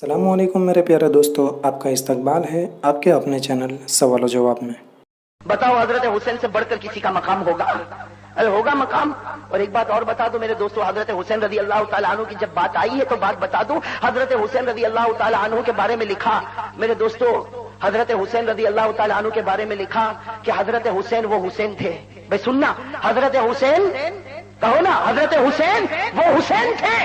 अस्सलामुअलैकुम मेरे प्यारे दोस्तों, आपका इस्तकबाल है आपके अपने चैनल सवाल और जवाब में। बताओ हजरत हुसैन से बढ़कर किसी का मकाम होगा? अरे होगा मकाम। और एक बात और बता दो मेरे दोस्तों, हजरत हुसैन रजी अल्लाह ताला अन्हु की जब बात आई है तो बात बता दूं। हजरत हुसैन रजी अल्लाह ताला अन्हु के बारे में लिखा मेरे दोस्तों, हजरत हुसैन रजी अल्लाह ताला अन्हु के बारे में लिखा कि हजरत हुसैन वो हुसैन थे। भाई सुनना, हजरत हुसैन कहो ना, हजरत हुसैन वो हुसैन थे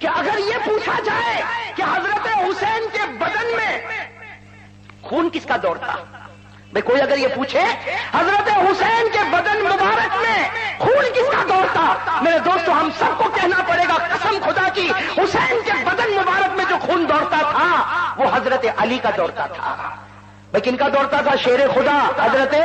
कि अगर ये पूछा जाए कि हजरत हुसैन के बदन में खून किसका दौड़ता, भाई कोई अगर ये पूछे हजरत हुसैन के बदन मुबारक में खून किसका दौड़ता, मेरे दोस्तों हम सबको कहना पड़ेगा कसम खुदा की, हुसैन के बदन मुबारक में जो खून दौड़ता था वो हजरत अली का दौड़ता था। भाई किनका दौड़ता था? शेर खुदा हजरत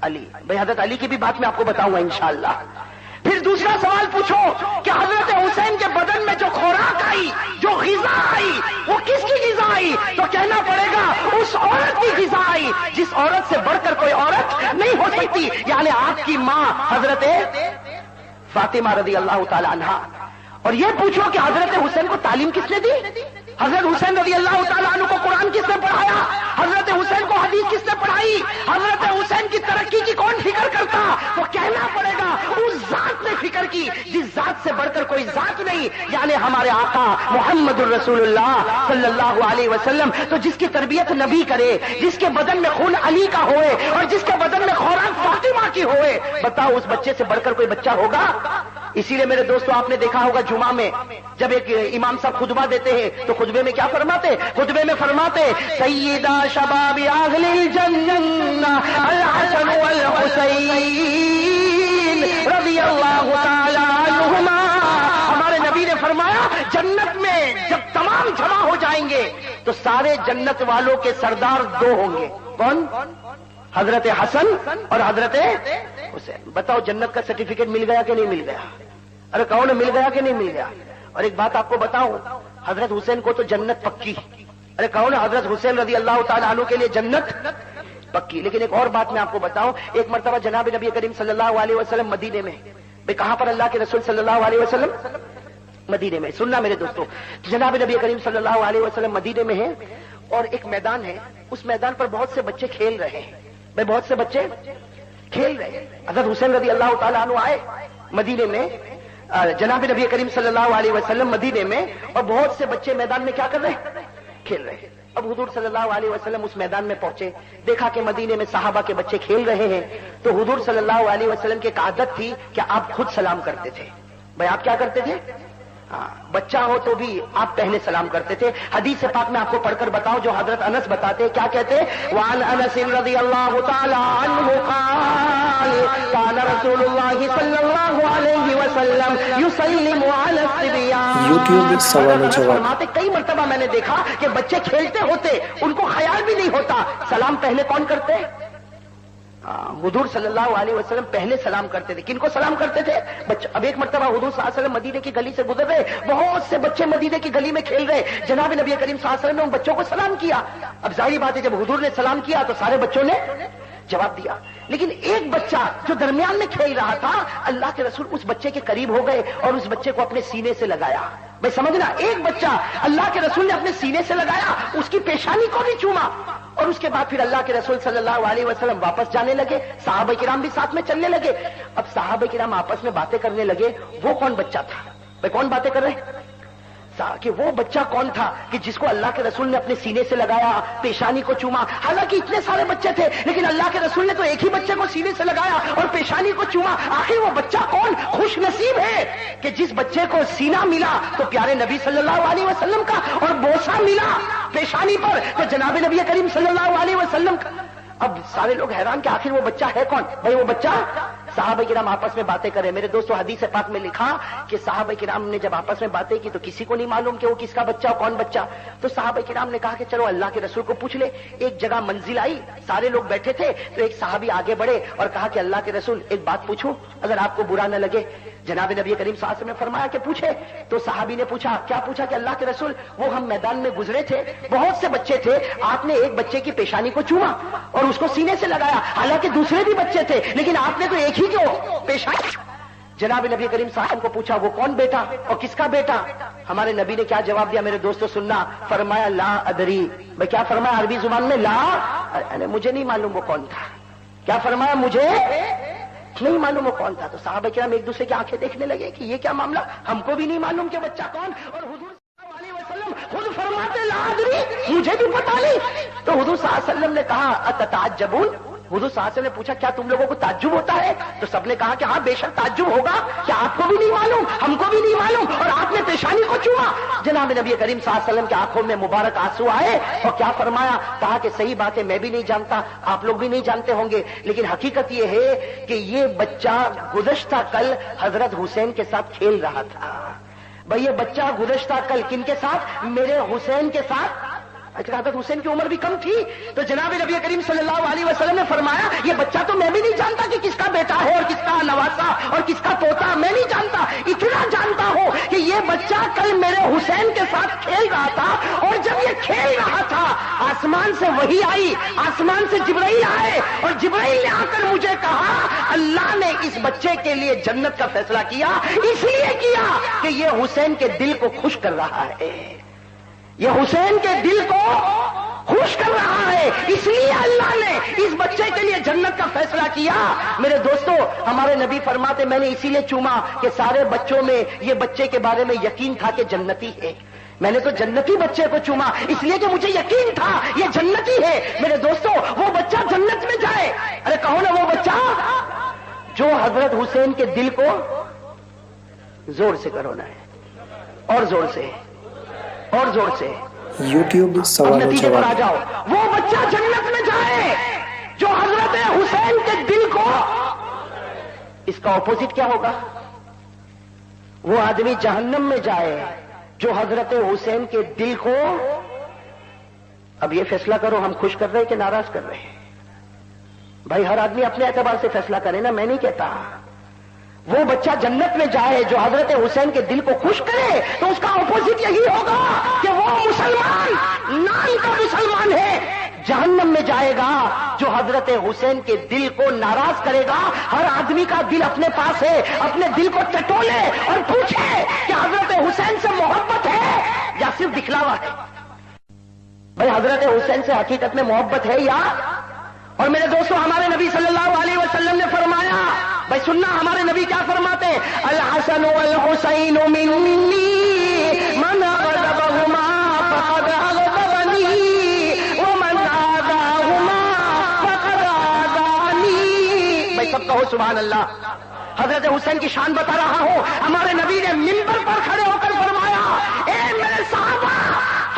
अली। भाई हजरत अली की भी बात मैं आपको बताऊंगा इंशाअल्लाह। फिर दूसरा सवाल पूछो कि हजरत हुसैन के बदन में जो खुराक आई, जो ग़िज़ा आई, वो किसकी ग़िज़ा आई? तो कहना पड़ेगा उस औरत की ग़िज़ा आई जिस औरत से बढ़कर कोई औरत नहीं हो सकती, यानी आपकी मां हजरत फातिमा रज़ी अल्लाह ताला अन्हा। और ये पूछो कि हजरत हुसैन को तालीम किसने दी? हजरत हुसैन रज़ी अल्लाह ताला अन्हु को कुरान किसने पढ़ाया? हजरत हुसैन को हदीस किसने पढ़ाई? हजरत हुसैन की तरक्की की कौन फिक्र करता? तो कहना पड़ेगा उस जात ने फिक्र की जिस जात से बढ़कर कोई जात नहीं, यानी हमारे आका मुहम्मदुर रसूलुल्लाह सल्लल्लाहु अलैहि वसल्लम। तो जिसकी तरबियत नबी करे, जिसके बदन में खून अली का होए और जिसके बदन में खुराक फातिमा की होए, बताओ उस बच्चे से बढ़कर कोई बच्चा होगा? इसीलिए मेरे दोस्तों आपने देखा होगा जुमा में जब एक इमाम साहब खुतबा देते हैं तो खुतबे में क्या फरमाते? खुतबे में फरमाते सय्यदा शबाबी अहलिल जन्नह अल हसन वल हुसैन रज़ियल्लाहु ताला अन्हुमा। हमारे नबी ने फरमाया जन्नत में जब तमाम जमा हो जाएंगे तो सारे जन्नत वालों के सरदार दो होंगे। कौन? हजरत हसन और हजरत हुसैन। बताओ जन्नत का सर्टिफिकेट मिल गया कि नहीं मिल गया? अरे कौन मिल गया कि नहीं मिल गया? और एक बात आपको बताऊं, हजरत हुसैन को तो जन्नत पक्की। अरे कौन? हजरत हुसैन रज़ी अल्लाह ताला अन्हु के लिए जन्नत पक्की। लेकिन एक और बात मैं आपको बताऊं, एक मर्तबा जनाब नबी करीम सल्लल्लाहु अलैहि वसल्लम मदीने में, भाई कहां पर अल्लाह के रसूल सल्लल्लाहु अलैहि वसल्लम? मदीने में। सुनना मेरे दोस्तों, जनाब नबी करीम सल्लल्लाहु अलैहि वसल्लम मदीने में है और एक मैदान है, उस मैदान पर बहुत से बच्चे खेल रहे हैं। भाई बहुत से बच्चे खेल रहे हैं। हजरत हुसैन रज़ी अल्लाह ताला अन्हु आए मदीने में, जनाब नबी करीम सल्लल्लाहु अलैहि वसल्लम मदीने में, और बहुत से बच्चे मैदान में क्या कर रहे हैं? खेल रहे हैं। अब हुजूर सल्लल्लाहु अलैहि वसल्लम उस मैदान में पहुंचे, देखा कि मदीने में सहाबा के बच्चे खेल रहे हैं, तो हुजूर सल्लल्लाहु अलैहि वसल्लम की एक आदत थी कि आप खुद सलाम करते थे। भाई आप क्या करते थे? बच्चा हो तो भी आप पहले सलाम करते थे। हदीस पाक में आपको पढ़कर बताओ जो हजरत अनस बताते, क्या कहते? वान अनस रज़ियल्लाहु ताला अन्हु क़ाल कान रसूलुल्लाह सल्लल्लाहु अलैहि वसल्लम युसल्लिमु अला सिबियान। यूट्यूब सवाल और जवाब। कई मर्तबा मैंने देखा कि बच्चे खेलते होते, उनको ख्याल भी नहीं होता सलाम पहले कौन करते? हुजूर सल्लल्लाहु अलैहि वसल्लम पहले सलाम करते थे। किनको सलाम करते थे? बच्चे। अब एक मर्तबा हुजूर सल्लल्लाहु अलैहि वसल्लम मदीने की गली से गुजर रहे, बहुत से बच्चे मदीने की गली में खेल रहे, जनाब नबी करीम सल्लल्लाहु अलैहि वसल्लम ने उन बच्चों को सलाम किया। अब जाहिर बात है जब हुजूर ने सलाम किया तो सारे बच्चों ने जवाब दिया, लेकिन एक बच्चा जो दरमियान में खेल रहा था, अल्लाह के रसूल उस बच्चे के करीब हो गए और उस बच्चे को अपने सीने से लगाया। भाई समझना, एक बच्चा अल्लाह के रसूल ने अपने सीने से लगाया, उसकी पेशानी को भी चूमा, और उसके बाद फिर अल्लाह के रसूल सल्लल्लाहु अलैहि वसल्लम वापस जाने लगे, सहाबा किराम भी साथ में चलने लगे। अब सहाबा किराम आपस में बातें करने लगे, वो कौन बच्चा था? भाई कौन बातें कर रहे? कि वो बच्चा कौन था कि जिसको अल्लाह के रसूल ने अपने सीने से लगाया, पेशानी को चूमा। हालांकि इतने सारे बच्चे थे, लेकिन अल्लाह के रसूल ने तो एक ही बच्चे को सीने से लगाया और पेशानी को चूमा। आखिर वो बच्चा कौन? खुश नसीब है कि जिस बच्चे को सीना मिला तो प्यारे नबी सल्लल्लाहु अलैहि वसल्लम का, और बोसा मिला पेशानी पर तो जनाब नबी करीम सल्लल्लाहु अलैहि वसल्लम का। अब सारे लोग हैरान कि आखिर वो बच्चा है कौन? भाई वो बच्चा, सहाबा किराम आपस में बातें करें। मेरे दोस्तों हदीस पाक में लिखा कि सहाबा किराम ने जब आपस में बातें की तो किसी को नहीं मालूम कि वो किसका बच्चा कौन बच्चा। तो सहाबा किराम ने कहा कि चलो अल्लाह के रसूल को पूछ ले। एक जगह मंजिल आई, सारे लोग बैठे थे, तो एक सहाबी आगे बढ़े और कहा कि अल्लाह के रसूल एक बात पूछूं, अगर आपको बुरा न लगे। जनाब नबी करीम सल्लल्लाहु अलैहि वसल्लम ने फरमाया कि पूछे। तो सहाबी ने पूछा, क्या पूछा? कि अल्लाह के रसूल वो हम मैदान में गुजरे थे, बहुत से बच्चे थे, आपने एक बच्चे की पेशानी को चूमा और उसको सीने से लगाया, हालांकि दूसरे भी बच्चे थे, लेकिन आपने तो एक ही को पेशानी जनाब नबी करीम साहब को पूछा वो कौन बेटा और किसका बेटा? हमारे नबी ने क्या जवाब दिया मेरे दोस्तों सुनना, फरमाया ला अदरी। भाई क्या फरमाया अरबी जुबान में? ला, अरे मुझे नहीं मालूम वो कौन था। क्या फरमाया? मुझे नहीं मालूम वो कौन था। तो साहबा किराम एक दूसरे की आंखें देखने लगे कि ये क्या मामला, हमको भी नहीं मालूम कि बच्चा कौन। और हुजूर सल्लल्लाहु अलैहि वसल्लम खुद फरमाते ला अदरी, मुझे भी पता नहीं। तो हुजूर सल्लल्लाहु अलैहि वसल्लम ने कहा अतताज्जबून, हुजूर सल्लल्लाहु अलैहि वसल्लम ने पूछा क्या तुम लोगों को ताज्जुब होता है? तो सबने कहा कि हाँ बेशक ताज्जुब होगा, क्या आपको भी नहीं मालूम, हमको भी नहीं मालूम, और आपने पेशानी को चूमा। जनाब नबी करीम सल्लल्लाहु अलैहि वसल्लम की आंखों में मुबारक आंसू आए और क्या फरमाया? कहा कि सही बात है, मैं भी नहीं जानता, आप लोग भी नहीं जानते होंगे, लेकिन हकीकत ये है कि ये बच्चा गुज़श्ता कल हजरत हुसैन के साथ खेल रहा था। भाई ये बच्चा गुज़श्ता कल किनके साथ? मेरे हुसैन के साथ। अच्छा, हज़रत हुसैन की उम्र भी कम थी। तो जनाब नबी करीम सल्लल्लाहु अलैहि वसल्लम ने फरमाया ये बच्चा तो मैं भी नहीं जानता कि किसका बेटा है और किसका नवासा और किसका पोता, मैं नहीं जानता। इतना जानता हूं कि ये बच्चा कल मेरे हुसैन के साथ खेल रहा था, और जब ये खेल रहा था आसमान से वही आई, आसमान से जिब्राइल आए, और जिब्राइल ने आकर मुझे कहा अल्लाह ने इस बच्चे के लिए जन्नत का फैसला किया, इसलिए किया कि ये हुसैन के दिल को खुश कर रहा है, ये हुसैन के दिल को खुश कर रहा है, इसलिए अल्लाह ने इस बच्चे के लिए जन्नत का फैसला किया। मेरे दोस्तों हमारे नबी फरमाते मैंने इसीलिए चूमा कि सारे बच्चों में ये बच्चे के बारे में यकीन था कि जन्नती है। मैंने तो जन्नती बच्चे को चूमा इसलिए कि मुझे यकीन था ये जन्नती है। मेरे दोस्तों वो बच्चा जन्नत में जाए, अरे कहो ना वो बच्चा जो हजरत हुसैन के दिल को, जोर से करो ना, और जोर से, और जोर से, यूट्यूब सवाल नतीजे पर आ जाओ। वो बच्चा जन्नत में जाए जो हजरत हुसैन के दिल को, इसका ऑपोजिट क्या होगा? वो आदमी जहन्नम में जाए जो हजरत हुसैन के दिल को। अब ये फैसला करो हम खुश कर रहे हैं कि नाराज कर रहे हैं? भाई हर आदमी अपने एतबार से फैसला करे ना, मैं नहीं कहता। वो बच्चा जन्नत में जाए जो हजरत हुसैन के दिल को खुश करे, तो उसका ऑपोजिट यही होगा कि वो मुसलमान, नाम का मुसलमान है, जहन्नम में जाएगा जो हजरत हुसैन के दिल को नाराज करेगा। हर आदमी का दिल अपने पास है, अपने दिल को टटोले और पूछे कि हजरत हुसैन से मोहब्बत है या सिर्फ दिखलावा है। भाई हजरत हुसैन से हकीकत में मोहब्बत है या? और मेरे दोस्तों हमारे नबी सल्लल्लाहु अलैहि वसल्लम ने फरमाया, भाई सुनना हमारे नबी क्या फरमाते हैं? अल हसन वल हुसैन मिन्नी मन अग़ज़बहुमा फक़द अग़ज़बनी व मन आज़ाहुमा फक़द आज़ानी। भाई सब कहो सुभान अल्लाह। हजरत हुसैन की शान बता रहा हूं। हमारे नबी ने मिंबर पर खड़े होकर फरमाया, ए मेरे साहबा,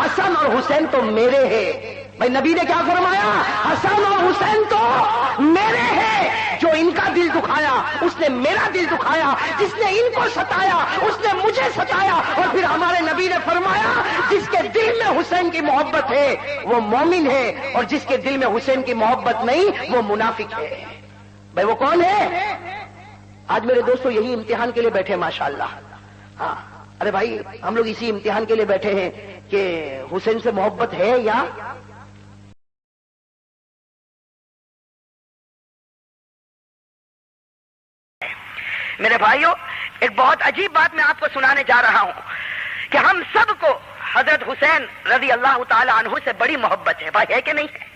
हसन और हुसैन तो मेरे हैं। भाई नबी ने क्या फरमाया? हसन और हुसैन तो मेरे हैं। जो इनका दिल दुखाया उसने मेरा दिल दुखाया, जिसने इनको सताया उसने मुझे सताया। और फिर हमारे नबी ने फरमाया जिसके दिल में हुसैन की मोहब्बत है वो मोमिन है, और जिसके दिल में हुसैन की मोहब्बत नहीं वो मुनाफिक है। भाई वो कौन है? आज मेरे दोस्तों यही इम्तिहान के लिए बैठे माशाअल्लाह। हाँ अरे भाई हम लोग इसी इम्तिहान के लिए बैठे हैं कि हुसैन से मोहब्बत है या? मेरे भाइयों एक बहुत अजीब बात मैं आपको सुनाने जा रहा हूं कि हम सबको हजरत हुसैन रजी अल्लाह ताला अन्हु से बड़ी मोहब्बत है। भाई है कि नहीं है?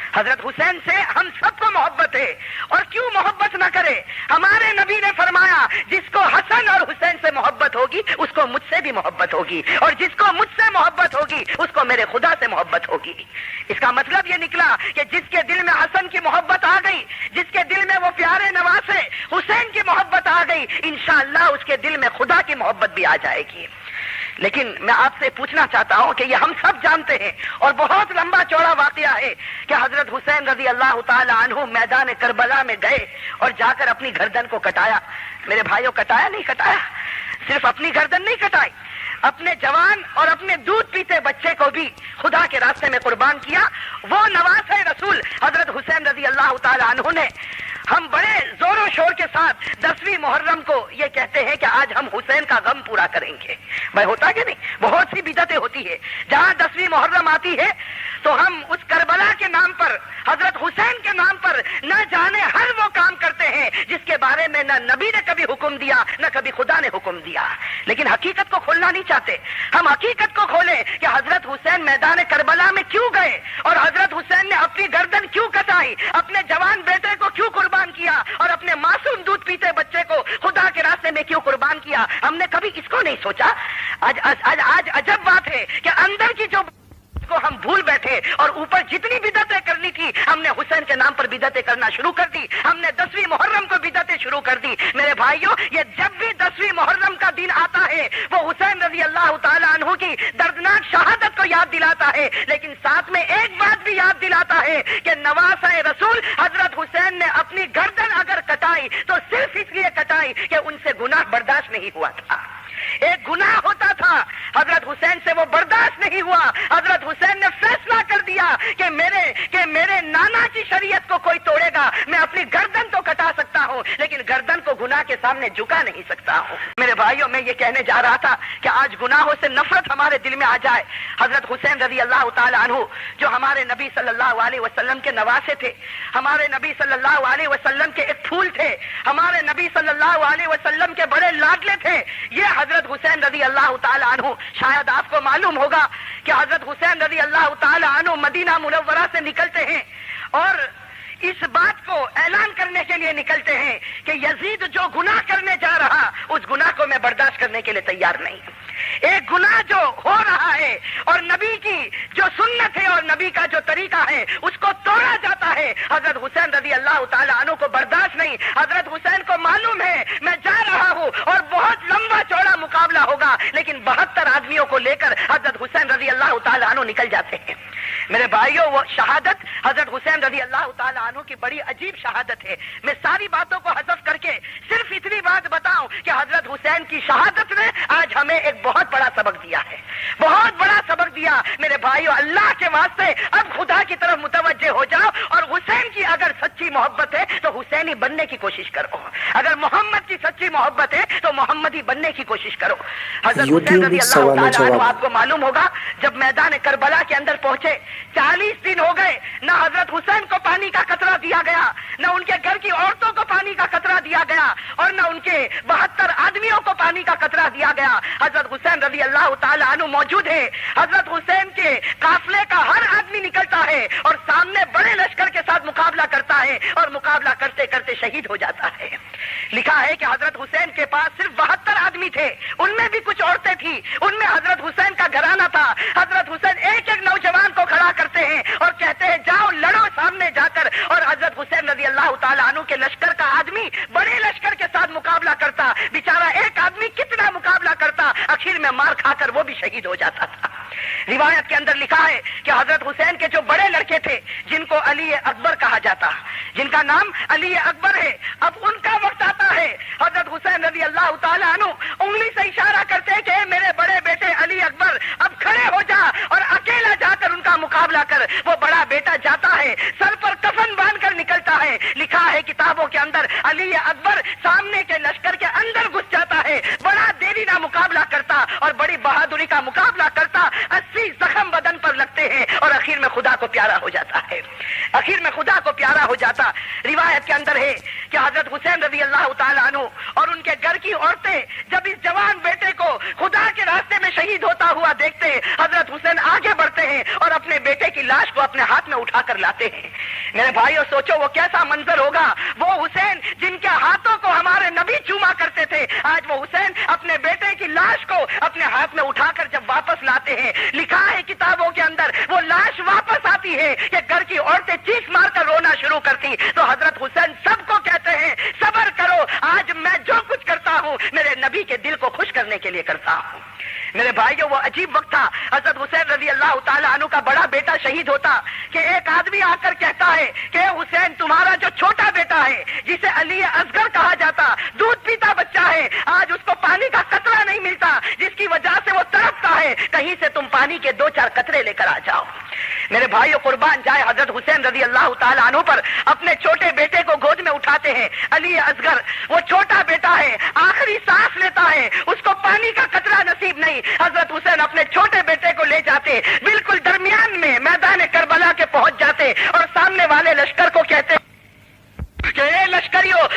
हजरत हुसैन से हम सबको मोहब्बत है, और क्यों मोहब्बत न करे? हमारे नबी ने फरमाया जिसको हसन और हुसैन से मोहब्बत होगी उसको मुझसे भी मोहब्बत होगी, और जिसको मुझसे मोहब्बत होगी उसको मेरे खुदा से मोहब्बत होगी। इसका मतलब ये निकला कि जिसके दिल में हसन की मोहब्बत आ गई, जिसके दिल में वो प्यारे नवासे हुसैन की मोहब्बत आ गई, इंशाअल्लाह उसके दिल में खुदा की मोहब्बत भी आ जाएगी। लेकिन मैं आपसे पूछना चाहता हूं कि ये हम सब जानते हैं और बहुत लंबा चौड़ा वाकया है कि हजरत हुसैन रजी अल्लाह ताला अन्हु मैदान करबला में गए और जाकर अपनी गर्दन को कटाया। मेरे भाइयों कटाया नहीं कटाया? सिर्फ अपनी गर्दन नहीं कटाई, अपने जवान और अपने दूध पीते बच्चे को भी खुदा के रास्ते में कुर्बान किया। वो नवासे रसूल हजरत हुसैन रजी अल्लाह ताला अन्हु ने, हम बड़े जोरों शोर के साथ 10वीं मुहर्रम को ये कहते हैं कि आज हम हुसैन का गम पूरा करेंगे। भाई होता कि नहीं? बहुत सी बिदतें होती है। जहां 10वीं मुहर्रम आती है तो हम उस करबला के नाम पर, हजरत हुसैन के नाम पर न जाने हर वो काम करते کرتے ہیں جس کے بارے میں نہ نبی نے کبھی حکم دیا نہ کبھی خدا نے حکم دیا، لیکن حقیقت کو کھولنا نہیں چاہتے۔ ہم حقیقت کو کھولیں کہ حضرت حسین میدان کربلا میں کیوں گئے اور حضرت حسین نے اپنی گردن کیوں کٹائی، اپنے جوان بیٹے کو کیوں قربان کیا اور اپنے معصوم دودھ پیتے بچے کو خدا کے راستے میں کیوں قربان کیا۔ ہم نے کبھی اس کو نہیں سوچا۔ آج عجب بات ہے کہ اندر کی جو کو ہم بھول بیٹھے اور اوپر جتنی بدعتیں کرنی تھی ہم نے حسین کے نام پر بدعتیں کرنا شروع کر دی۔ ہم نے 10ویں محرم کو بدعتیں شروع کر دی۔ میرے بھائیوں، یہ جب بھی 10ویں محرم کا دن آتا ہے وہ حسین رضی اللہ تعالی عنہ کی دردناک شہادت کو یاد دلاتا ہے، لیکن ساتھ میں ایک بات بھی یاد دلاتا ہے کہ نواسہ رسول حضرت حسین نے اپنی گردن اگر کٹائی تو صرف اس لیے کٹائی کہ ان سے گناہ برداشت نہیں ہوا تھا۔ ایک گناہ ہوتا تھا، حضرت حسین سے وہ برداشت نہیں ہوا۔ حضرت حسین نے فیصلہ کر دیا کہ میرے نانا کی شریعت کو کوئی توڑے گا، میں اپنی گردن تو کٹا سکتا ہوں لیکن گردن کو گناہ کے سامنے جھکا نہیں سکتا ہوں۔ میرے بھائیوں، میں یہ کہنے جا رہا تھا کہ آج گناہوں سے نفرت ہمارے دل میں آ جائے۔ حضرت حسین رضی اللہ تعالی عنہ جو ہمارے نبی صلی اللہ علیہ وسلم کے نواسے تھے، ہمارے نبی صلی اللہ علیہ وسلم کے ایک پھول تھے، ہمارے نبی صلی اللہ علیہ وسلم کے بڑے لاڈلے تھے، یہ حضرت حسین رضی اللہ تعالی عنہ۔ شاید آپ کو معلوم ہوگا کہ حضرت حسین رضی اللہ تعالی عنہ مدینہ منورہ سے نکلتے ہیں اور اس بات کو اعلان کرنے کے لیے نکلتے ہیں کہ یزید جو گناہ کرنے جا رہا اس گناہ کو میں برداشت کرنے کے لیے تیار نہیں۔ ایک گناہ جو ہو رہا ہے اور نبی کی جو سنت ہے اور نبی کا جو طریقہ ہے اس کو توڑا جاتا ہے، حضرت حسین رضی اللہ تعالی عنہ کو برداشت نہیں۔ حضرت حسین کو معلوم ہے میں جا رہا ہوں اور بہت لمبا چوڑا مقابلہ ہوگا، لیکن 72 آدمیوں کو لے کر حضرت حسین رضی اللہ تعالی عنہ نکل جاتے ہیں۔ میرے بھائیوں، وہ شہادت حضرت حسین رضی اللہ تعالی عنہ کی بڑی عجیب شہادت ہے۔ میں ساری باتوں کو حذف کر کے صرف اتنی بات بتاؤں کہ حضرت حسین کی شہادت نے آج ہمیں ایک بہت بڑا سبق دیا ہے، بہت بڑا سبق دیا۔ میرے بھائیوں، اللہ کے واسطے اب خدا کی طرف متوجہ ہو جاؤ اور حسین کی اگر سچی محبت ہے تو حسینی بننے کی کوشش کرو، اگر محمد کی سچی محبت ہے تو محمدی بننے کی کوشش کرو۔ حضرت حسین رضی اللہ تعالی عنہ، آپ کو معلوم ہوگا جب میدان کربلا کے اندر پہنچے 40 دن ہو گئے، نہ حضرت حسین کو پانی کا قطرہ دیا گیا، نہ ان کے گھر کی عورتوں کو پانی کا قطرہ دیا گیا اور نہ ان کے 72 آدمیوں کو پانی کا قطرہ دیا گیا۔ حضرت حسین رضی اللہ تعالی عنہ موجود ہے۔ حضرت حسین کے قافلے کا ہر آدمی نکلتا ہے اور سامنے بڑے لشکر کے ساتھ مقابلہ کرتا ہے اور مقابلہ کرتے کرتے شہید ہو جاتا ہے۔ لکھا ہے کہ حضرت حسین کے پاس صرف 72 آدمی تھے، ان میں بھی کچھ عورتیں تھیں، ان میں حضرت حسین کا گھرانہ تھا۔ حضرت حسین ایک ایک نوجوان کو کھڑا کرتے ہیں اور کہتے ہیں جاؤ لڑو سامنے جا کر، اور حضرت حسین رضی اللہ تعالی عنہ کے لشکر کا آدمی بڑے لشکر کے ساتھ مقابلہ کرتا، بیچارہ ایک آدمی کتنا مقابلہ کرتا، آخر میں مار کھا کر وہ بھی شہید ہو جاتا تھا۔ روایت کے اندر لکھا ہے کہ حضرت حسین کے جو بڑے لڑکے تھے جن کو علی اکبر کہا جاتا، جن کا نام علی اکبر ہے، اب ان کا وقت آتا ہے، حضرت حسین رضی اللہ تعالی عنہ انگلی سے اشارہ کرتے ہیں کہ اے میرے بڑے بیٹے علی اکبر اب کھڑے ہو جا اور اکیلا جا کر ان کا مقابلہ کر۔ وہ بڑا بیٹا جاتا ہے، سر پر کفن باندھ کر نکلتا ہے۔ لکھا ہے کتابوں کے اندر علی اکبر سامنے کے لشکر کے اندر گھس جاتا ہے، بڑا دیرینہ مقابلہ کرتا اور بڑی بہادری کا مقابلہ کرتا، 80 زخم بدن پر لگتے ہیں اور آخر میں خدا کو پیارا ہو جاتا ہے، آخر میں خدا کو پیارا ہو جاتا۔ روایت کے اندر ہے کہ حضرت حسین رضی اللہ تعالی عنہ اور ان کے گھر کی عورتیں جب اس جوان بیٹے کو خدا کے راستے میں شہید ہوتا ہوا دیکھتے، حضرت حسین آگے بڑھتے ہیں اور اپنے بیٹے کی لاش کو اپنے ہاتھ میں اٹھا کر لاتے ہیں۔ میرے بھائیو، سوچو وہ کیسا منظر ہوگا، وہ حسین جن کے ہاتھوں کو ہمارے نبی چوما کرتے تھے، آج وہ حسین اپنے بیٹے کی لاش کو اپنے ہاتھ میں اٹھا کر جب واپس لاتے ہیں، لکھا ہے کتابوں کے اندر وہ لاش واپس آتی ہے کہ گھر کی عورتیں چیخ مار کر رونا شروع کرتی، تو حضرت حسین سب کو کہتے ہیں صبر کرو، آج میں جو کچھ کرتا ہوں میرے نبی کے دل کو خوش کرنے کے لیے کرتا ہوں۔ میرے بھائیو، وہ عجیب وقت تھا، حضرت حسین رضی اللہ تعالی عنہ کا بڑا بیٹا شہید ہوتا کہ ایک آدمی آ کر کہتا ہے کہ حسین تمہارا جو چھوٹا بیٹا ہے جسے علی اصغر کہا جاتا، دودھ پیتا بچہ ہے، آج اس کو پانی کا قطرہ نہیں ملتا، جس کی وجہ سے وہ تڑپتا ہے، کہیں سے تم پانی کے 2-4 قطرے لے کر آ جاؤ۔ میرے بھائیو، قربان جائے حضرت حسین رضی اللہ تعالی عنہ پر اپنے چھوٹے بیٹے کو گود میں اٹھاتے ہیں، علی اصغر وہ چھوٹا بیٹا ہے، آخری سانس لیتا ہے، اس کو پانی کا قطرہ نصیب نہیں، حضرت حسین اپنے چھوٹے بیٹے کو لے جاتے، بالکل درمیان میں میدان کربلا کے پہنچ جاتے اور سامنے والے لشکر کو کہتے کہ اے لشکریوں،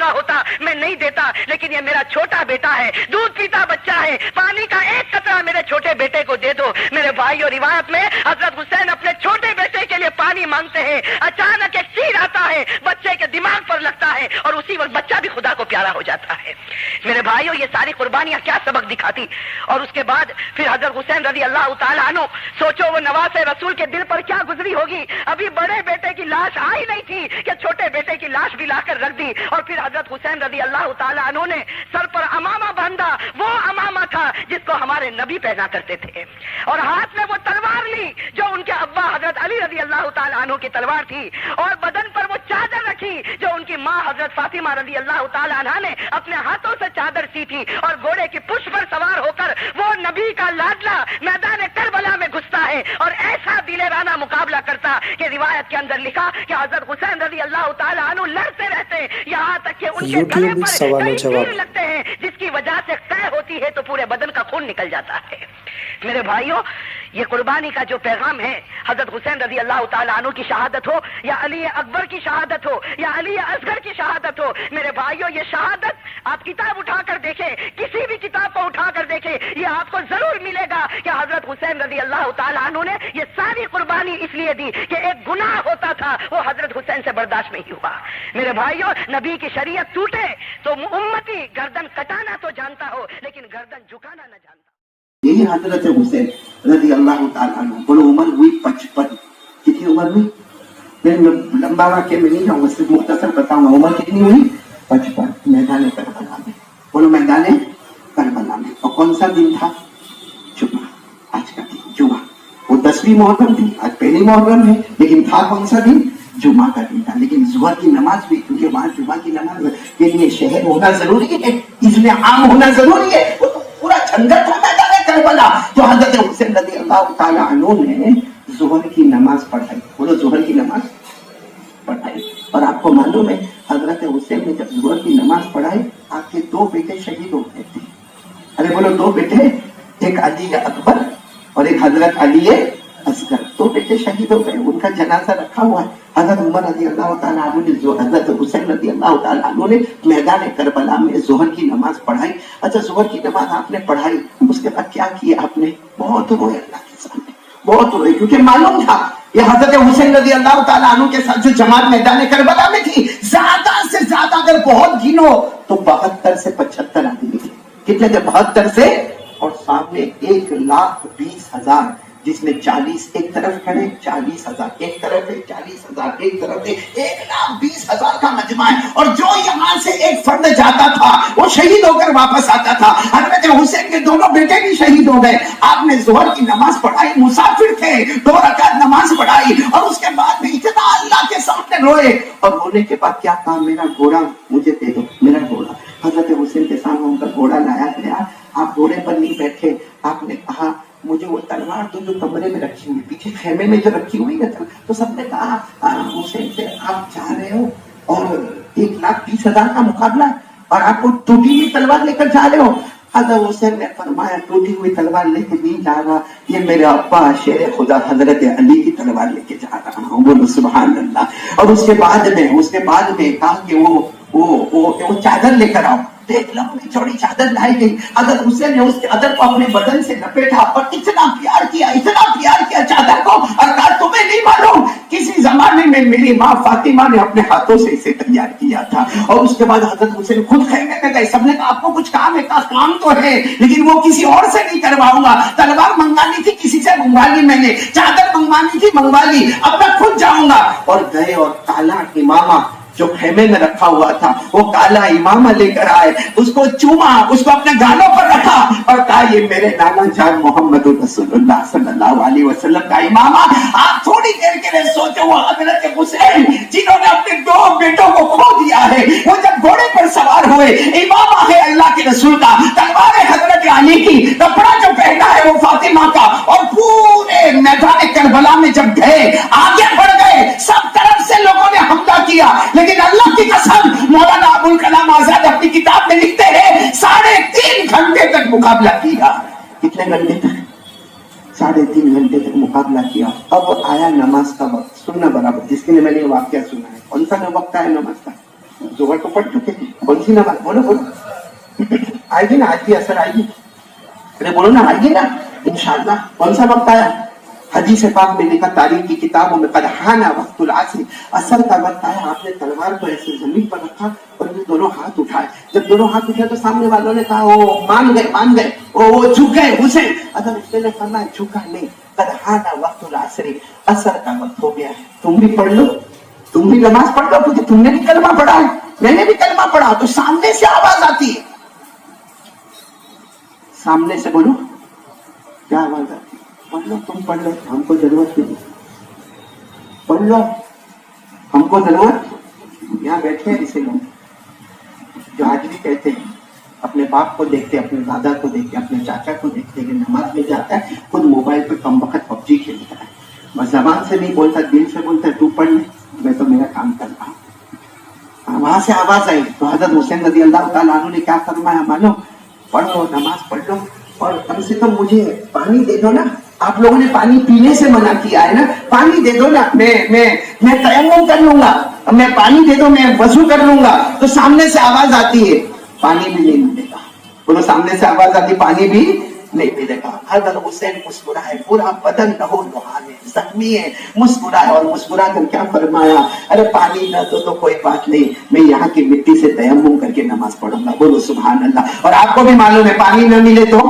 ہوا ہوتا میں نہیں دیتا، لیکن یہ میرا چھوٹا بیٹا ہے، دودھ پیتا بچہ ہے، پانی کا ایک قطرہ میرے چھوٹے بیٹے کو دے دو۔ میرے بھائیو، روایت میں حضرت حسین اپنے چھوٹے بیٹے کے لیے پانی مانگتے ہیں، اچانک ایک تیر آتا ہے، بچے کے دماغ پر لگتا ہے اور اسی وقت بچہ بھی خدا کو پیارا ہو جاتا ہے۔ میرے بھائیو، یہ ساری قربانیاں کیا سبق دکھاتی۔ اور اس کے بعد پھر حضرت حسین رضی اللہ تعالیٰ عنہ، سوچو وہ نواز رسول کے دل پر کیا گزری ہوگی۔ ابھی بڑے بیٹے کی لاش آئی نہیں تھی کہ چھوٹے بیٹے کی لاش بھی لا کر رکھ دی، اور پھر حضرت حسین رضی اللہ تعالیٰ عنہ نے سر پر امامہ باندھا، وہ امامہ تھا جس کو ہمارے نبی پہنا کرتے تھے، اور ہاتھ میں وہ تلوار لی جو ان کے ابا حضرت علی رضی اللہ تعالیٰ عنہ کی تلوار تھی، اور بدن پر وہ چادر رکھی جو ان کی ماں حضرت فاطمہ رضی اللہ تعالیٰ عنہ نے اپنے ہاتھوں سے چادر سی تھی، اور گھوڑے کی پشت پر سوار ہو کر وہ نبی کا لاڈلا میدان کربلا میں گھستا ہے اور ایسا دلیر مقابلہ کرتا کہ روایت کے اندر لکھا کہ حضرت حسین رضی اللہ تعالیٰ عنہ لڑتے رہتے، یہاں تک کہ ان کے گلے پر کئی تیر لگتے ہیں جس کی وجہ سے قے ہوتی ہے تو پورے بدن کا خون نکل جاتا ہے۔ میرے بھائیوں، یہ قربانی کا جو پیغام ہے، حضرت حسین رضی اللہ تعالیٰ عنہ کی شہادت ہو یا علی اکبر کی شہادت ہو یا علی اصغر کی شہادت ہو، میرے بھائیوں یہ شہادت آپ کتاب اٹھا کر دیکھیں، کسی بھی کتاب کو اٹھا کر دیکھیں، یہ آپ کو ضرور ملے گا کہ حضرت حسین رضی اللہ تعالیٰ عنہ نے یہ ساری قربانی اس لیے دی کہ ایک گناہ ہوتا تھا وہ حضرت حسین سے برداشت نہیں ہوا۔ میرے بھائیوں، نبی کی شریعت ٹوٹے تو امتی گردن کٹانا تو جانتا ہو لیکن گردن جھکانا نہ جانتا۔ یہی حضرت حسین رضی اللہ تعالیٰ عنہ، بڑی عمر ہوئی 55۔ کتنی عمر ہوئی؟ میں لمبا واقعہ میں نہیں جاؤں گا، صرف مختصر بتاؤں گا۔ عمر کتنی ہوئی؟ 55۔ میدان کربلا میں، بولو میدان کربلا میں۔ اور کون سا دن تھا؟ جمعہ، آج کا دن جمعہ۔ وہ 10ویں محرم تھی، آج پہلی محرم ہے، لیکن تھا کون سا دن؟ جمعہ کا دن تھا۔ لیکن ظہر کی نماز بھی، کیونکہ وہاں جمعہ کی نماز کے لیے شہر ہونا ضروری ہے، اذن عام ہونا ضروری ہے، وہ تو پورا جھنجٹ ہوتا ہے کربلا۔ تو حضرت حسین رضی اللہ تعالیٰ عنہ نے ظہر کی نماز پڑھائی، بولو ظہر کی نماز پڑھائی۔ اور آپ کو معلوم ہے حضرت حسین نے جب ظہر کی نماز پڑھائی، آپ کے 2 بیٹے شہید ہو گئے تھے۔ ارے بولو 2 بیٹے، ایک علی اکبر اور ایک حضرت علی اصغر، 2 بیٹے شہید ہو گئے، ان کا جنازہ رکھا ہوا ہے۔ حضرت عمر رضی اللہ تعالیٰ عنہ نے، حضرت حسین رضی اللہ تعالیٰ عنہ نے میدان کربلا میں ظہر کی نماز پڑھائی۔ اچھا، ظہر کی نماز آپ نے پڑھائی، اس کے بعد کیا کیا آپ نے؟ بہت روئے اللہ کے سامنے، بہت روئے، کیونکہ معلوم تھا یہ حضرت حسین رضی اللہ تعالیٰ عنہ کے ساتھ جو جماعت میدان کربلا میں تھی، زیادہ سے زیادہ اگر بہت گنو تو 72 سے 75 آدمی تھے۔ کتنے تھے؟ 72 سے، اور سامنے 1,20,000، جس میں 40 ایک طرف کھڑے، 40,000 ایک طرف ہے، 40,000 ایک طرف ہے، 1,20,000 کا مجمع ہے۔ اور جو یہاں سے ایک فرد جاتا تھا وہ شہید ہو کر واپس آتا تھا۔ حضرت حسین کے دونوں بیٹے بھی شہید ہو گئے۔ آپ نے ظہر کی نماز پڑھائی، مسافر تھے، 2 رکعت نماز پڑھائی، اور اس کے بعد میں اتنا اللہ کے سامنے روئے، اور رونے کے بعد کیا کہا؟ میرا گھوڑا مجھے دے دو، میرا گھوڑا۔ حضرت حسین کے سامنے ان کا گھوڑا لایا گیا۔ آپ گھوڑے پر نہیں بیٹھے، آپ نے کہا مجھے وہ تلوار تو جو کمرے میں رکھی ہوئی، پیچھے خیمے میں جو رکھی ہوئی ہے، تو سب نے کہا حسین سے آپ جا رہے ہو اور 1,20,000 کا مقابلہ ہے اور آپ کو ٹوٹی ہوئی تلوار لے کر جا رہے ہو۔ حضرت حسین نے فرمایا ٹوٹی ہوئی تلوار لے کے نہیں جا رہا، یہ میرے ابا شیر خدا حضرت علی کی تلوار لے کے جا رہا ہوں، بولو سبحان اللہ۔ اور اس کے بعد میں کہا کہ وہ چادر لے کر آؤ، ایک لمبی چوڑی چادر لائی گئی۔ حضرت حسین نے اس چادر کو اپنے بدن سے لپیٹا اور اتنا پیار کیا چادر کو، اور کہا تمہیں نہیں معلوم کسی زمانے میں میری ماں فاطمہ نے اپنے ہاتھوں سے اسے تیار کیا تھا۔ اور اس کے بعد حضرت حسین خود خیمے میں گئے، سب نے کہا آپ کو کچھ کام ہے؟ کام تو ہے لیکن وہ کسی اور سے نہیں کرواؤں گا، تلوار منگوانی تھی کسی سے منگوا لی میں نے، چادر منگوانی تھی منگوا لی، اب میں خود جاؤں گا۔ اور گئے اور کالا امامہ جو خیمے میں رکھا ہوا تھا وہ کالا امامہ لے کر آئے، اس کو چوما، اس کو اپنے گالوں پر رکھا اور کہا یہ میرے نانا جان محمد رسول اللہ صلی اللہ علیہ وسلم کا امامہ۔ آپ تھوڑی دیر کے لیے سوچو، وہ حضرت حسین جنہوں نے اپنے 2 بیٹوں کو کھو دیا ہے، وہ جب گھوڑے پر سوار ہوئے، امامہ ہے اللہ کے رسول کا، تلوار ہے حضرت علی کی، کپڑا جو پہنا ہے وہ فاطمہ کا، اور پورے میدان کربلا میں جب گئے آگے بڑھ گئے، سب طرف سے لوگوں نے حملہ کیا، لیکن اللہ کی قسم مولانا ابوالکلام آزاد اپنی کتاب میں لکھتے ہیں 3.5 گھنٹے تک مقابلہ کیا۔ کتنے گھنٹے تک؟ 3.5 گھنٹے تک مقابلہ کیا۔ اب آیا نماز کا وقت، سننا برابر، جس کے لیے میں نے واقعہ سنا ہے۔ کون سا وقت آیا نماز کا؟ जोहर तो पढ़ चुके हैं, कौन सी नमाज? बोलो बोलो, आएगी ना? आज भी असर आएगी? अरे बोलो ना, आएगी ना इंशाअल्लाह। कौन सा वक्त आया? हदीस पाक में लिखा, तारीख की किताबों में, कद हाना वक्तुल असर, असर का वक्त आया। आपने तलवार को ऐसे जमीन पर रखा और ये दोनों हाथ उठाए। जब दोनों हाथ उठाए तो सामने वालों ने कहा, ओ मान गए, वो झुक गए हुसैन। अगर उसने फरमाया झुका नहीं, कद हाना वक्तुल असर, असर का वक्त हो गया है, तुम भी पढ़ लो, तुम भी नमाज पढ़ लो, क्योंकि तुमने भी कलमा पढ़ा है, मैंने भी कलमा पढ़ा। तो सामने से आवाज आती है, सामने से बोलो, क्या आवाज आती है? पढ़ लो, तुम पढ़ लो, हमको जरूरत नहीं, पढ़ लो, हमको जरूरत। यहाँ बैठे हैं इसे लोग जो आज भी कहते हैं, अपने बाप को देखते, अपने दादा को देखते, अपने चाचा को देखते कि नमाज में जाता है, खुद मोबाइल पे कम वक्त पबजी खेलता है, बस जबान से नहीं बोलता, दिल से बोलता है, तू पढ़ ले, मैं तो मेरा काम कर रहा हूँ। वहां से आवाज आई तो हजरत हुसैन रज़ी अल्लाह तआला अन्हु ने क्या फरमाया? मानो, पढ़ लो, नमाज पढ़ लो, और कम से कम मुझे पानी दे दो ना। आप लोगों ने पानी पीने से मना किया है ना, पानी दे दो ना, मैं तयम्मुम कर लूंगा, मैं पानी दे दो, मैं वजू कर लूंगा। तो सामने से आवाज आती है, पानी भी नहीं मिलेगा। बोलो, सामने से आवाज आती, पानी भी नहीं मिलेगा। हजरत हुसैन मुस्कुराए, पूरा बदन लहू लुहान है, जख्मी है, मुस्कुराए और मुस्कुरा कर क्या फरमाया? अरे पानी न तो कोई बात नहीं, मैं यहाँ की मिट्टी से तयम्मुम करके नमाज पढ़ूंगा। बोलो सुभान अल्लाह। और आपको भी मालूम है, पानी न मिले तो,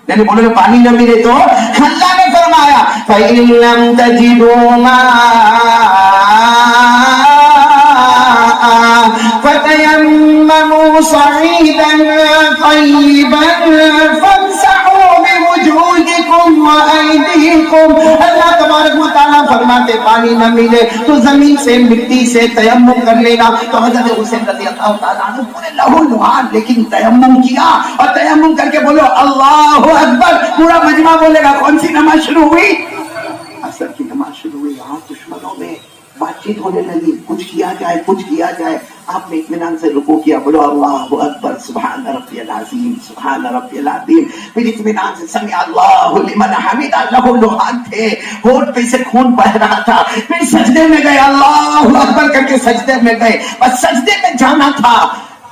यानी बोलो, पानी न मिले तो अल्लाह ने फरमाया, फ़इन लम तजिदू फतयम्ममू सईदन तय्यिबन फम्सहू बिवुजूहिकुम व अयदीकुम। अल्लाह तबारक व तआला फरमाते, पानी न मिले तो जमीन से, मिट्टी से तयम्मुम कर लेना। तो हजरत हुसैन रज़ी अल्लाह तआला अन्हु पूरे लहू लुहान, लेकिन तयम्मुम किया, और तयम्मुम करके बोलो अल्लाहु अकबर। पूरा मजमा बोलेगा। कौन सी नमाज शुरू हुई? असर की नमाज शुरू हुई। यहाँ दुश्मनों में बातचीत होने लगी, कुछ किया जाए। आपने इत्मीनान से रुकू किया, बोलो अल्लाहु अकबर, सुभान रब्बियल अज़ीम, सुभान रब्बियल अज़ीम। फिर इत्मीनान से समी अल्लाहु लिमन हमिदा, लहू लुहान थे, होठ पे से खून बह रहा था। फिर सजदे में गए, अल्लाहु अकबर करके सजदे में गए, बस सजदे में जाना था।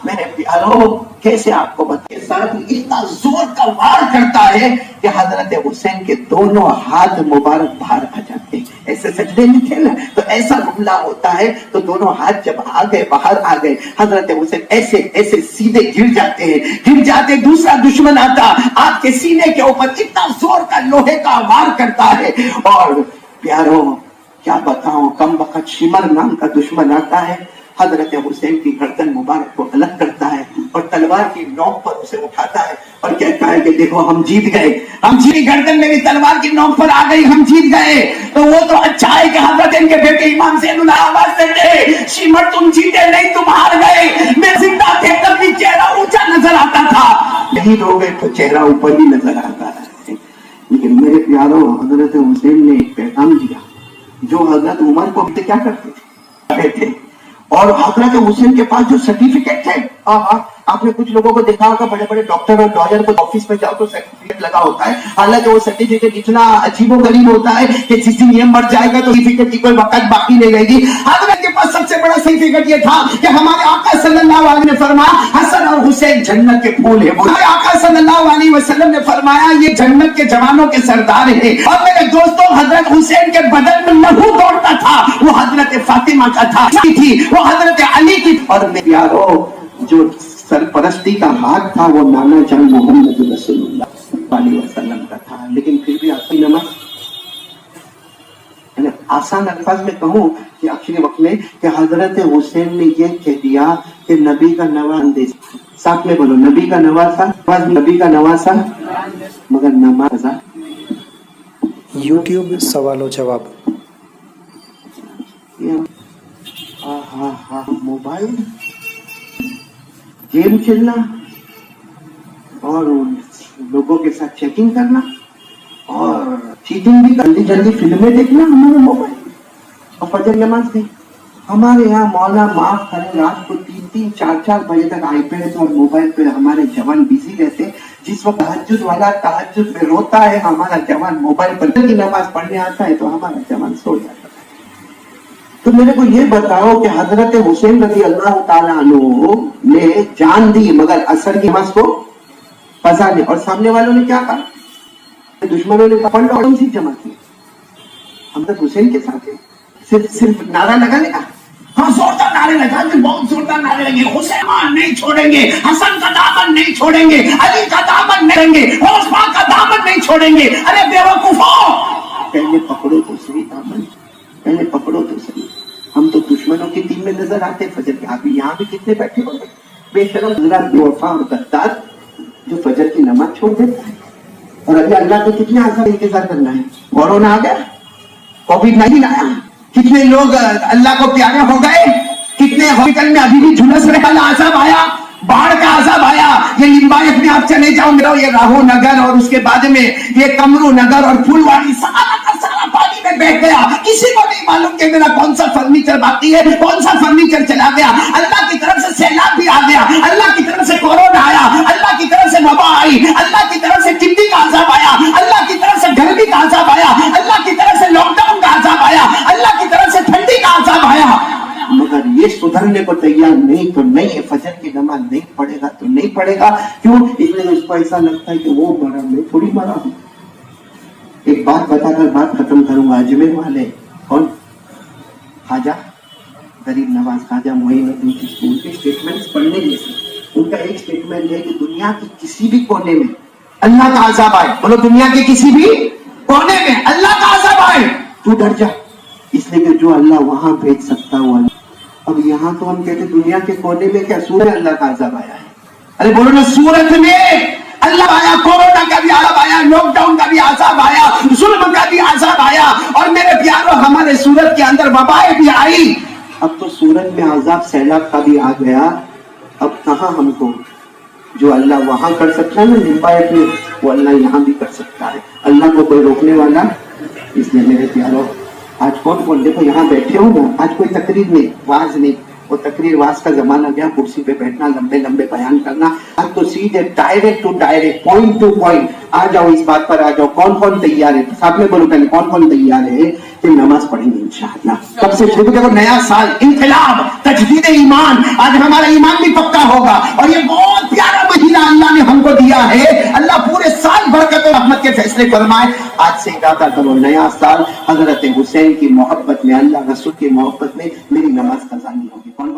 मेरे प्यारो, कैसे आपको बताए, साथ इतना जोर का वार करता है कि हजरत हुसैन के दोनों हाथ मुबारक बाहर आ जाते हैं। ऐसे सजदे में थे ना, तो ऐसा हमला होता है, तो दोनों हाथ जब आ गए, बाहर आ गए, हजरत हुसैन ऐसे सीधे गिर जाते। दूसरा दुश्मन आता, आपके सीने के ऊपर इतना जोर का लोहे का वार करता है। और प्यारो, क्या बताऊं, कम वक्त शिमर नाम का दुश्मन आता है, हजरत हुसैन की गर्दन मुबारक को अलग करता है और तलवार की नोक पर उसे उठाता है और कहता है कि देखो, हम जीत गए, गर्दन मेरी तलवार की नोक पर आ गई, हम जीत गए। तो वो तो अच्छा है कि हजरत इनके बेटे इमाम ज़ैनुल आवाज देते, शिमर तुम जीते नहीं, तुम हार गए। मैं जिंदा थे तब भी चेहरा ऊंचा नजर आता था, शहीद हो गए तो चेहरा ऊपर ही नजर आता है। लेकिन मेरे प्यारों, हजरत हुसैन ने एक पैगाम दिया जो हजरत उमर को क्या करते थे। और हजरत हुसैन के पास जो सर्टिफिकेट थे, आपने कुछ लोगों को देखा होगा, बड़े बड़े डॉक्टर और लॉयर को ऑफिस में जाओ तो सर्टिफिकेट लगा होता है। हालांकि वो सर्टिफिकेट इतना अजीबोगरीब होता है कि जिस दिन ये मर जाएगा तो सर्टिफिकेट की कोई वक़्त बाकी नहीं रहेगी। हजरत के पास सबसे बड़ा सर्टिफिकेट ये था कि हमारे आका सल्लल्लाहु अलैहि वसल्लम ने फरमाया, हसन और हुसैन जन्नत के फूल है। हमारे आका सल्लल्लाहु अलैहि वसल्लम ने फरमाया, ये जन्नत के जवानों के सरदार है। और मेरे दोस्तों, हजरत हुसैन के बदन में लहू दौड़ता था, वो हजरत फातिमा का था, वो हजरत अली की। और मेरे यारो, जो सरपरस्ती का हाथ था वो नाना जान मोहम्मद रसूलुल्लाह सल्लल्लाहु अलैहि वसल्लम का था। लेकिन फिर भी आखिरी नमाज, आसान अल्फाज में कहूँ कि आखिरी वक्त में कि हजरत हुसैन ने ये कह दिया कि नबी का नवाज, साथ में बोलो, नबी का नवासा, नबी का नवासा, मगर नमाज। यूट्यूब सवालों जवाब। मोबाइल गेम खेलना और लोगों के साथ चैटिंग करना और चीटिंग भी, जल्दी जल्दी फिल्में देखना हमारे मोबाइल, और फजर नमाज भी। हमारे यहाँ मौला माफ करें, रात को 3-3, 4-4 बजे तक आईपैड और मोबाइल पे हमारे जवान बिजी रहते। जिस वक्त तहज्जुद वाला तहज्जुद में रोता है, हमारा जवान मोबाइल पर की नमाज पढ़ने आता है तो हमारा जवान सो जाता है। تو میرے کو یہ بتاؤ کہ حضرت حسین رضی اللہ تعالیٰ عنہ نے جان دی مگر اثر کی نماز کو پزا نہیں، اور سامنے والوں نے کیا کہا؟ دشمنوں نے پڑھ لو اور سی جمع کی. ہم تو حسین کے ساتھ ہیں، صرف نعرہ لگانے کا. ہاں زوردار نعرے لگا کہ بہت زوردار نعرے لگے، حسین نہیں چھوڑیں گے، حسن کا دامن نہیں چھوڑیں گے، علی کا دامن نہیں چھوڑیں گے، عثمان کا دامن نہیں چھوڑیں گے. ارے بیوقوفوں، پہلے پکڑو تو صحیح دامن، پہلے پکڑو تو صحیح. ہم تو دشمنوں کی ٹیم میں نظر آتے فجر کے. آپ یہاں بھی کتنے بیٹھے ہوئے بے شرم حضرات، بے وفا اور غدار جو فجر کی نماز چھوڑ دیتا ہے. اور ابھی اللہ کو کتنے آسان انتظار کرنا ہے. کورونا آ گیا، کووڈ-19 آیا، کتنے لوگ اللہ کو پیارے ہو گئے، کتنے ہاسپٹل میں ابھی بھی جھلس رہے. عذاب آیا، باڑھ کا عذاب آیا. یہ لمبایت میں آپ چلے جاؤ میرا، یہ راہو نگر اور اس کے بعد میں یہ کمرو نگر اور پھولواڑی سارا کا سارا پانی میں بیٹھ گیا. کسی کو نہیں معلوم کہ میرا کون سا فرنیچر باقی ہے، کون سا فرنیچر چلا گیا. اللہ کی طرف سے سیلاب بھی آ گیا، اللہ کی طرف سے کورونا آیا، اللہ کی طرف سے وبا آئی، اللہ کی طرف سے ٹڈی کا عذاب آیا، اللہ کی طرف سے گرمی کا عذاب آیا، اللہ کی طرف سے لاک ڈاؤن کا عذاب آیا، اللہ کی طرف سے ٹھنڈی کا عذاب آیا. مگر یہ سدھرنے کو تیار نہیں تو نہیں ہے. فجر کی نماز نہیں پڑھے گا تو نہیں پڑھے گا. کیوں؟ اس لیے اس کو ایسا لگتا ہے کہ وہ مرا، میں تھوڑی مرا ہوں. ایک بات بتا کر بات ختم کروں گا. اجمیر والے کون؟ خواجہ غریب نواز خواجہ معین الدین چشتی، ان کے اسٹیٹمنٹس پڑھنے جیسے. ان کا ایک اسٹیٹمنٹ ہے کہ دنیا کی کسی بھی کونے میں اللہ کا عذاب آئے، بولو دنیا کے کسی بھی کونے میں اللہ کا عذاب آئے تو ڈر جا، اس لیے کہ جو اللہ وہاں بھیج سکتا وہ اللہ. اب یہاں تو ہم کہتے دنیا کے کونے میں کیا سورج اللہ کا عذاب آیا ہے. ارے بولو نا، سورت میں اللہ آیا، کورونا کا بھی عذاب آیا، لاک ڈاؤن کا بھی عذاب آیا، ظلم کا بھی عذاب آیا، اور میرے پیاروں ہمارے سورت کے اندر وبائیں بھی آئی. اب تو سورت میں عذاب سیلاب کا بھی آ گیا. اب کہاں ہم کو جو اللہ وہاں کر سکتا ہے نا لمبایت میں، وہ اللہ یہاں بھی کر سکتا ہے. اللہ کو کوئی روکنے والا. اس لیے میرے پیاروں آج کون دیکھو یہاں بیٹھے ہو نا، آج کوئی تقریر نہیں، واز نہیں. وہ تقریر واز کا زمانہ گیا، کرسی پہ بیٹھنا، لمبے لمبے بیان کرنا. اب تو سیدھے direct to direct, point to point آ جاؤ. اس بات پر آ جاؤ، کون تیار ہے؟ ساتھ میں بولو پہلے کون تیار ہے کہ نماز پڑھیں گے انشاءاللہ. کب سے شروع کرو؟ نیا سال، انقلاب، تجدید ایمان. آج ہمارا ایمان بھی پکا ہوگا. اور یہ بہت پیارا مہینہ اللہ نے ہم کو دیا ہے. اللہ پورے سال برکت و رحمت کے فیصلے فرمائے. آج سے ارادہ کرو، نیا سال حضرت حسین کی محبت میں، اللہ رسول کی محبت میں میری نماز قضا نہیں ہوگی. کون